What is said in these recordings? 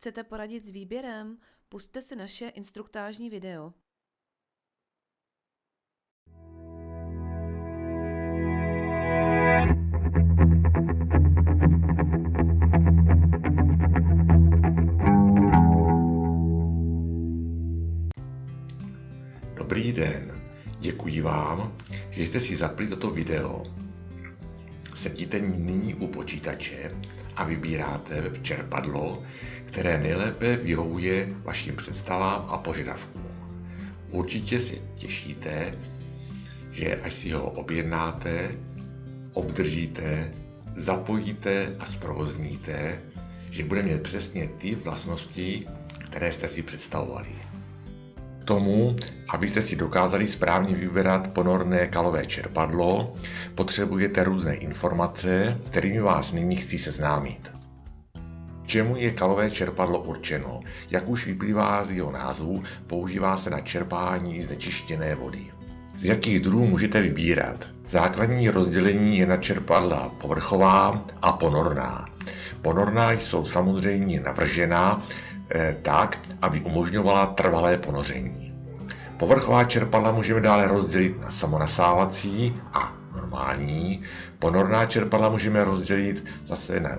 Chcete poradit s výběrem? Pusťte si naše instruktážní video. Dobrý den, děkuji vám, že jste si zapli toto video. Sedíte nyní u počítače a vybíráte čerpadlo, které nejlépe vyhovuje vašim představám a požadavkům. Určitě se těšíte, že až si ho objednáte, obdržíte, zapojíte a zprovozníte, že bude mít přesně ty vlastnosti, které jste si představovali. K tomu, abyste si dokázali správně vybrat ponorné kalové čerpadlo, potřebujete různé informace, kterými vás nyní chci seznámit. K čemu je kalové čerpadlo určeno? Jak už vyplývá z jeho názvu, používá se na čerpání znečištěné vody. Z jakých druhů můžete vybírat? Základní rozdělení je na čerpadla povrchová a ponorná. Ponorná jsou samozřejmě navržená tak, aby umožňovala trvalé ponoření. Povrchová čerpadla můžeme dále rozdělit na samonasávací a normální. Ponorná čerpadla můžeme rozdělit zase na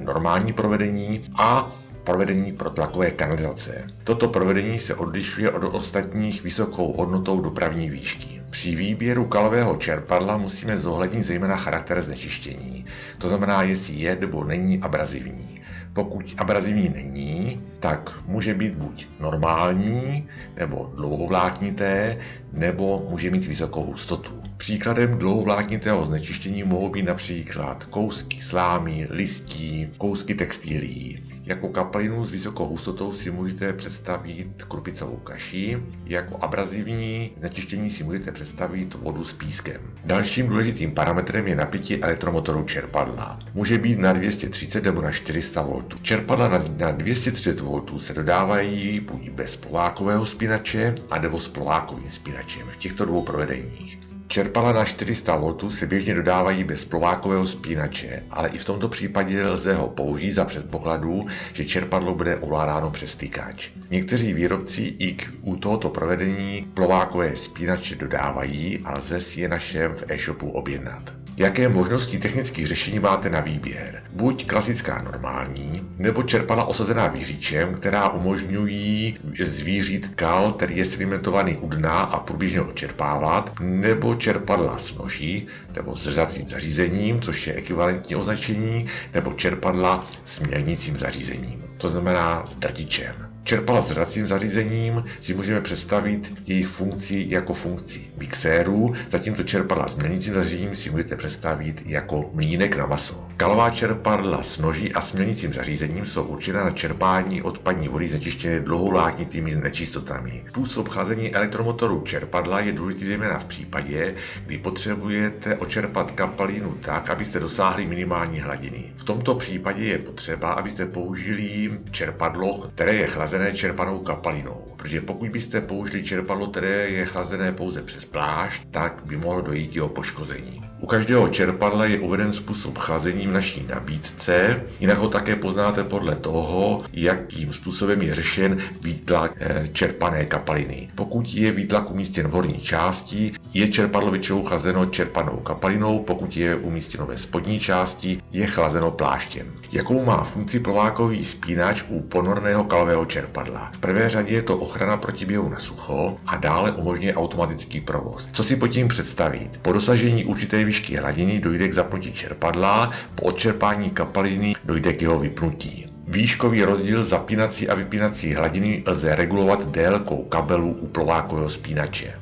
normální provedení a provedení pro tlakové kanalizace. Toto provedení se odlišuje od ostatních vysokou hodnotou dopravní výšky. Při výběru kalového čerpadla musíme zohlednit zejména charakter znečištění. To znamená, jestli je nebo není abrazivní. Pokud abrazivní není, tak může být buď normální, nebo dlouhovláknité, nebo může mít vysokou hustotu. Příkladem dlouhovláknitého znečištění mohou být například kousky slámy, listí, kousky textilií. Jako kapalinu s vysokou hustotou si můžete představit krupicovou kaši, jako abrazivní znečištění si můžete představit vodu s pískem. Dalším důležitým parametrem je napětí elektromotoru čerpadla. Může být na 230 nebo na 400 V. Čerpadla na 230 V se dodávají buď bez plovákového spínače, anebo s plovákovým spínačem v těchto dvou provedeních. Čerpadla na 400 V se běžně dodávají bez plovákového spínače, ale i v tomto případě lze ho použít za předpokladu, že čerpadlo bude ovládáno přes stykač. Někteří výrobci i u tohoto provedení plovákové spínače dodávají a lze si je našem v e-shopu objednat. Jaké možnosti technických řešení máte na výběr? Buď klasická normální, nebo čerpadla osazená vířičem, která umožňují zvířit kal, který je sedimentovaný u dna a průběžně odčerpávat, nebo čerpadla s noží, nebo s řezacím zařízením, což je ekvivalentní označení, nebo čerpadla s mělnicím zařízením, to znamená s drtičem. Čerpadla s řezacím zařízením si můžeme představit jejich funkci jako funkci mixérů, zatímco čerpadla s mělnicím zařízením si můžete představit jako mlýnek na maso. Kalová čerpadla s noží a s mělnicím zařízením jsou určena na čerpání odpadní vody znečištěné dlouholáknitými nečistotami. Způsob cházení elektromotoru čerpadla je důležitý zejména v případě, kdy potřebujete očerpat kapalinu tak, abyste dosáhli minimální hladiny. V tomto případě je potřeba, abyste použili čerpadlo, které je chlazené čerpanou kapalinou, protože pokud byste použili čerpadlo, které je chlazené pouze přes plášť, tak by mohlo dojít k jeho poškození. U každého čerpadla je uveden způsob chlazení v naší nabídce, jinak ho také poznáte podle toho, jakým způsobem je řešen výtlak čerpané kapaliny. Pokud je výtlak umístěn v horní části, je čerpadlo většinou chlazeno čerpanou kapalinou, pokud je umístěno ve spodní části, je chlazeno pláštěm. Jakou má funkci plovákový spínač u ponorného kalového čerpadla? V prvé řadě je to ochrana proti běhu na sucho a dále umožňuje automatický provoz. Co si pod tím představit? Po dosažení určité výšky hladiny dojde k zapnutí čerpadla, po odčerpání kapaliny dojde k jeho vypnutí. Výškový rozdíl zapínací a vypínací hladiny lze regulovat délkou kabelu u plovákového spínače.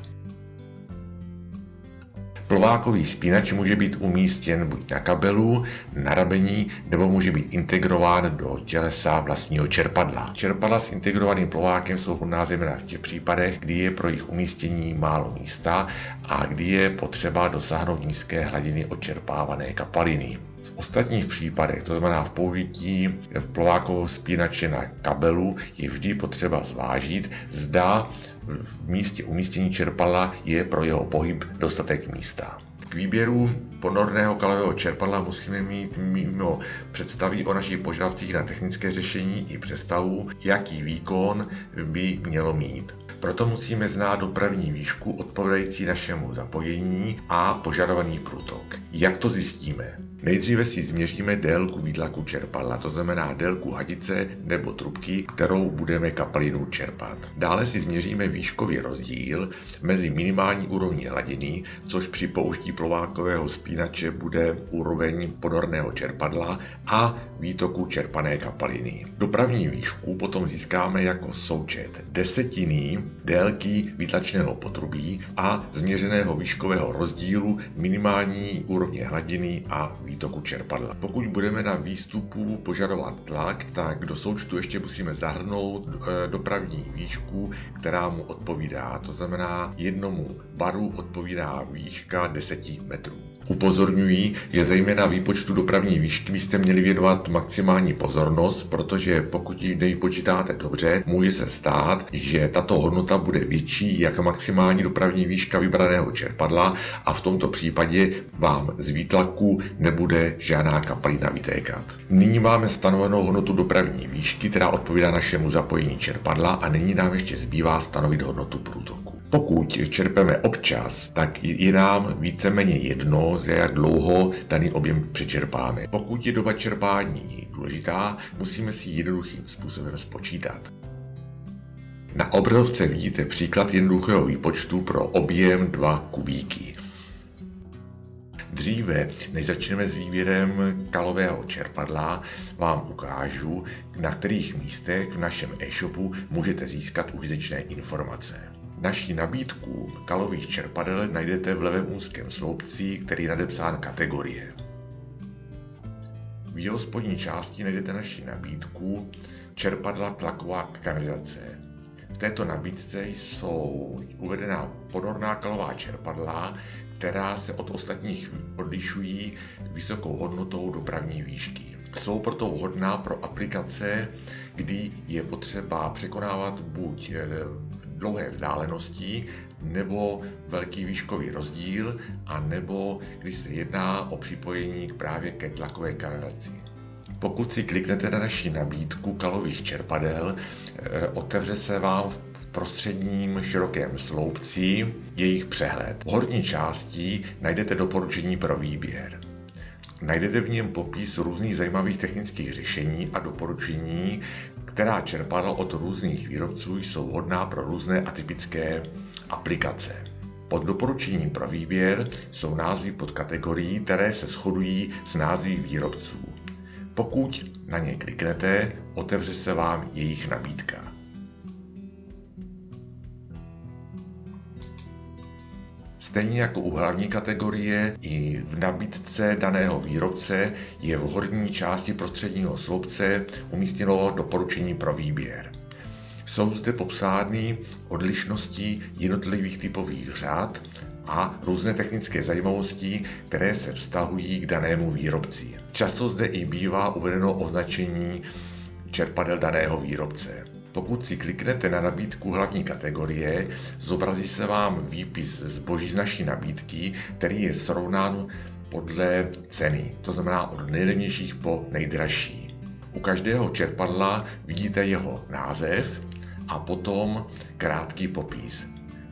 Plovákový spínač může být umístěn buď na kabelu, na rabení, nebo může být integrován do tělesa vlastního čerpadla. Čerpadla s integrovaným plovákem jsou vhodná zejména v těch případech, kdy je pro jejich umístění málo místa a kdy je potřeba dosáhnout nízké hladiny odčerpávané kapaliny. V ostatních případech, to znamená v použití plovákového spínače na kabelu, je vždy potřeba zvážit, zda v místě umístění čerpadla je pro jeho pohyb dostatek místa. K výběru ponorného kalového čerpadla musíme mít mimo představy o našich požadavcích na technické řešení i představu, jaký výkon by mělo mít. Proto musíme znát dopravní výšku odpovídající našemu zapojení a požadovaný průtok. Jak to zjistíme? Nejdříve si změříme délku výtlaku čerpadla, to znamená délku hadice nebo trubky, kterou budeme kapalinu čerpat. Dále si změříme výškový rozdíl mezi minimální úrovní hladiny, což při použití plovákového spínače bude úroveň ponorného čerpadla a výtoku čerpané kapaliny. Dopravní výšku potom získáme jako součet desetiny délky výtlačného potrubí a změřeného výškového rozdílu minimální úrovně hladiny a výtoku čerpadla. Pokud budeme na výstupu požadovat tlak, tak do součtu ještě musíme zahrnout dopravní výšku, která mu odpovídá. To znamená, jednomu baru odpovídá výška 10 metrů. Upozorňuji, že zejména výpočtu dopravní výšky byste měli věnovat maximální pozornost, protože pokud ji nevypočítáte dobře, může se stát, že tato hodnota bude větší jak maximální dopravní výška vybraného čerpadla a v tomto případě vám z výtlaku nebude žádná kapalina vytékat. Nyní máme stanovenou hodnotu dopravní výšky, která odpovídá našemu zapojení čerpadla a nyní nám ještě zbývá stanovit hodnotu průtoku. Pokud čerpeme občas, tak je nám víceméně jedno, za jak dlouho daný objem přečerpáme. Pokud je doba čerpání důležitá, musíme si jednoduchým způsobem spočítat. Na obrazovce vidíte příklad jednoduchého výpočtu pro objem 2 kubíky. Dříve, než začneme s výběrem kalového čerpadla, vám ukážu, na kterých místech v našem e-shopu můžete získat užitečné informace. Naši nabídku kalových čerpadel najdete v levém úzkém sloupci, který je nadepsán kategorie. V jeho spodní části najdete naši nabídku čerpadla tlaková kanalizace. V této nabídce jsou uvedená ponorná kalová čerpadla, která se od ostatních odlišují vysokou hodnotou dopravní výšky. Jsou proto vhodná pro aplikace, kdy je potřeba překonávat buď dlouhé vzdálenosti, nebo velký výškový rozdíl, a nebo když se jedná o připojení právě ke tlakové kanalizaci. Pokud si kliknete na naši nabídku kalových čerpadel, otevře se vám v prostředním širokém sloupci jejich přehled. V horní části najdete doporučení pro výběr. Najdete v něm popis různých zajímavých technických řešení a doporučení, která čerpadla od různých výrobců jsou vhodná pro různé atypické aplikace. Pod doporučením pro výběr jsou názvy podkategorií, které se shodují s názvy výrobců. Pokud na ně kliknete, otevře se vám jejich nabídka. Stejně jako u hlavní kategorie, i v nabídce daného výrobce je v horní části prostředního sloupce umístěno doporučení pro výběr. Jsou zde popsány odlišnosti jednotlivých typových řad a různé technické zajímavosti, které se vztahují k danému výrobci. Často zde i bývá uvedeno označení čerpadel daného výrobce. Pokud si kliknete na nabídku hlavní kategorie, zobrazí se vám výpis zboží z naší nabídky, který je srovnán podle ceny, to znamená od nejlevnějších po nejdražší. U každého čerpadla vidíte jeho název a potom krátký popis.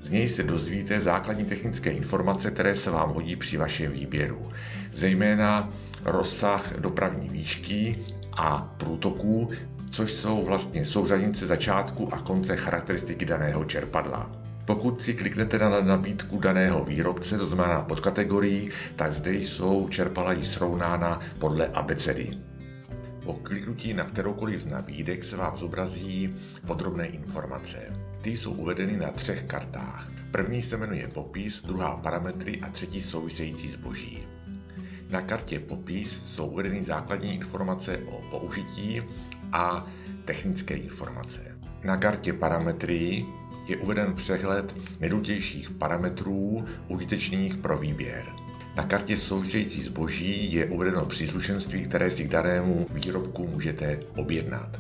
Z něj se dozvíte základní technické informace, které se vám hodí při vašem výběru, zejména rozsah dopravní výšky a průtoků, což jsou vlastně souřadnice začátku a konce charakteristiky daného čerpadla. Pokud si kliknete na nabídku daného výrobce, to znamená podkategorii, tak zde jsou čerpadla srovnána podle abecedy. Po kliknutí na kteroukoliv z nabídek se vám zobrazí podrobné informace. Ty jsou uvedeny na 3 kartách. První se jmenuje popis, druhá parametry a třetí související zboží. Na kartě popis jsou uvedeny základní informace o použití a technické informace. Na kartě parametry je uveden přehled nejdůležitějších parametrů užitečných pro výběr. Na kartě související zboží je uvedeno příslušenství, které si k danému výrobku můžete objednat.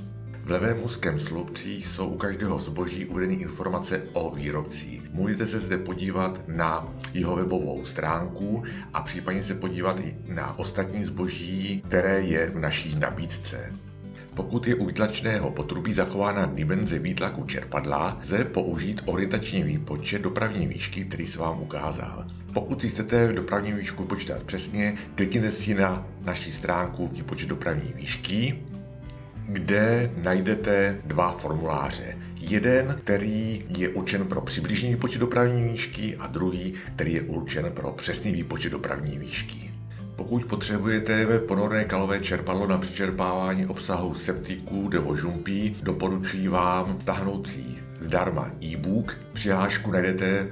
V levém úzkém sloupci jsou u každého zboží uvedeny informace o výrobci. Můžete se zde podívat na jeho webovou stránku a případně se podívat i na ostatní zboží, které je v naší nabídce. Pokud je u výtlačného potrubí zachována dimenze výtlaku čerpadla, lze použít orientační výpočet dopravní výšky, který jsem vám ukázal. Pokud si chcete dopravní výšku počítat přesně, klikněte si na naši stránku výpočet dopravní výšky, kde najdete dva formuláře. Jeden, který je určen pro přibližný výpočet dopravní výšky a druhý, který je určen pro přesný výpočet dopravní výšky. Pokud potřebujete ponorné kalové čerpadlo na přečerpávání obsahu septiků nebo žumpí, doporučuji vám stáhnout si zdarma e-book. Přihlášku najdete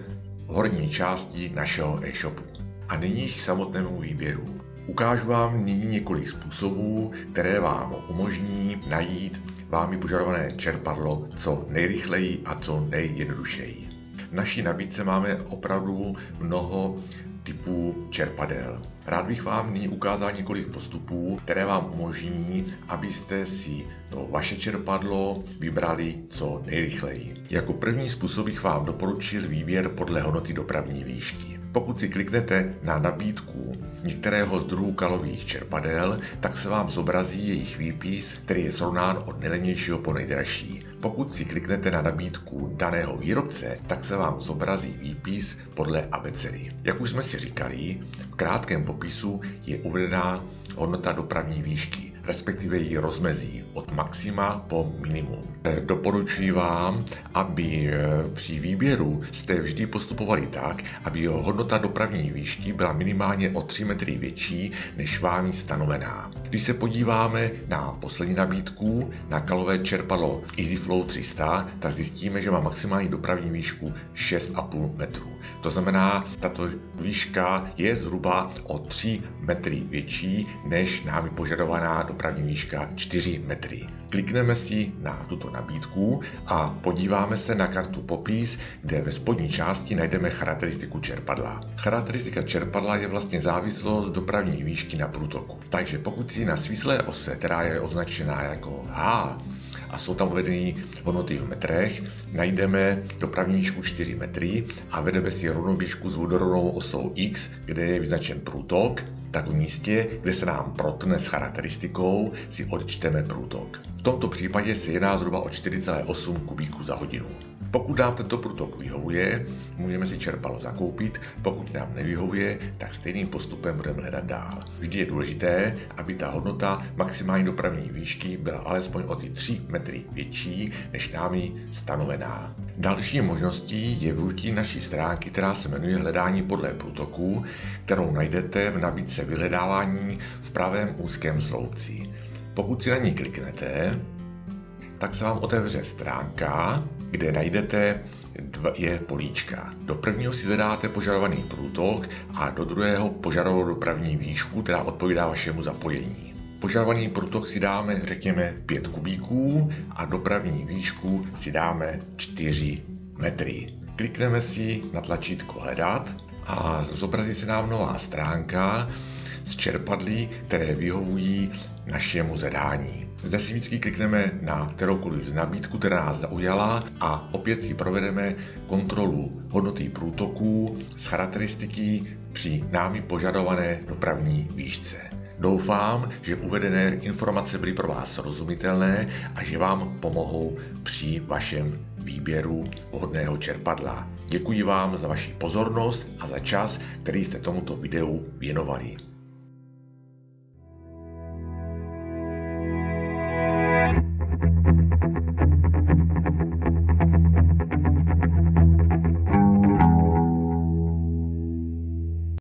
v horní části našeho e-shopu. A nyní k samotnému výběru. Ukážu vám nyní několik způsobů, které vám umožní najít vámi požadované čerpadlo co nejrychleji a co nejjednodušeji. V naší nabídce máme opravdu mnoho typů čerpadel. Rád bych vám nyní ukázal několik postupů, které vám umožní, abyste si to vaše čerpadlo vybrali co nejrychleji. Jako první způsob bych vám doporučil výběr podle hodnoty dopravní výšky. Pokud si kliknete na nabídku některého z druhů kalových čerpadel, tak se vám zobrazí jejich výpis, který je srovnán od nejlevnějšího po nejdražší. Pokud si kliknete na nabídku daného výrobce, tak se vám zobrazí výpis podle abecedy. Jak už jsme si říkali, v krátkém popisu je uvedená hodnota dopravní výšky, respektive její rozmezí od maxima po minimum. Doporučuji vám, aby při výběru jste vždy postupovali tak, aby jeho hodnota dopravní výšky byla minimálně o 3 metry větší než vámi stanovená. Když se podíváme na poslední nabídku, na kalové čerpadlo EasyFlow 300, tak zjistíme, že má maximální dopravní výšku 6,5 metrů. To znamená, tato výška je zhruba o 3 metry větší než námi požadovaná dopravní výška 4 metry. Klikneme si na tuto nabídku a podíváme se na kartu popis, kde ve spodní části najdeme charakteristiku čerpadla. Charakteristika čerpadla je vlastně závislost dopravní výšky na průtoku. Takže pokud si na svislé ose, která je označená jako H, a jsou tam uvedeny hodnoty v metrech, najdeme dopravní výšku 4 metry a vedeme si rovnou výšku s vodorovnou osou X, kde je vyznačen průtok, tak v místě, kde se nám protne s charakteristikou, si odčteme průtok. V tomto případě se jedná zhruba o 4,8 kubíků za hodinu. Pokud nám tento průtok vyhovuje, můžeme si čerpadlo zakoupit, pokud nám nevyhovuje, tak stejným postupem budeme hledat dál. Vždy je důležité, aby ta hodnota maximální dopravní výšky byla alespoň o ty 3 metry větší než námi stanovená. Další možností je využití naší stránky, která se jmenuje Hledání podle průtoku, kterou najdete v nabídce vyhledávání v pravém úzkém sloupci. Pokud si na ní kliknete, tak se vám otevře stránka, kde najdete dvě políčka. Do prvního si zadáte požadovaný průtok a do druhého požadovanou dopravní výšku, která odpovídá vašemu zapojení. Požadovaný průtok si dáme, řekněme, 5 kubíků a dopravní výšku si dáme 4 metry. Klikneme si na tlačítko Hledat a zobrazí se nám nová stránka s čerpadly, které vyhovují našemu zadání. Zde si vždycky klikneme na kteroukoliv z nabídku, která nás zaujala a opět si provedeme kontrolu hodnoty průtoků z charakteristiky při námi požadované dopravní výšce. Doufám, že uvedené informace byly pro vás srozumitelné a že vám pomohou při vašem výběru vhodného čerpadla. Děkuji vám za vaši pozornost a za čas, který jste tomuto videu věnovali.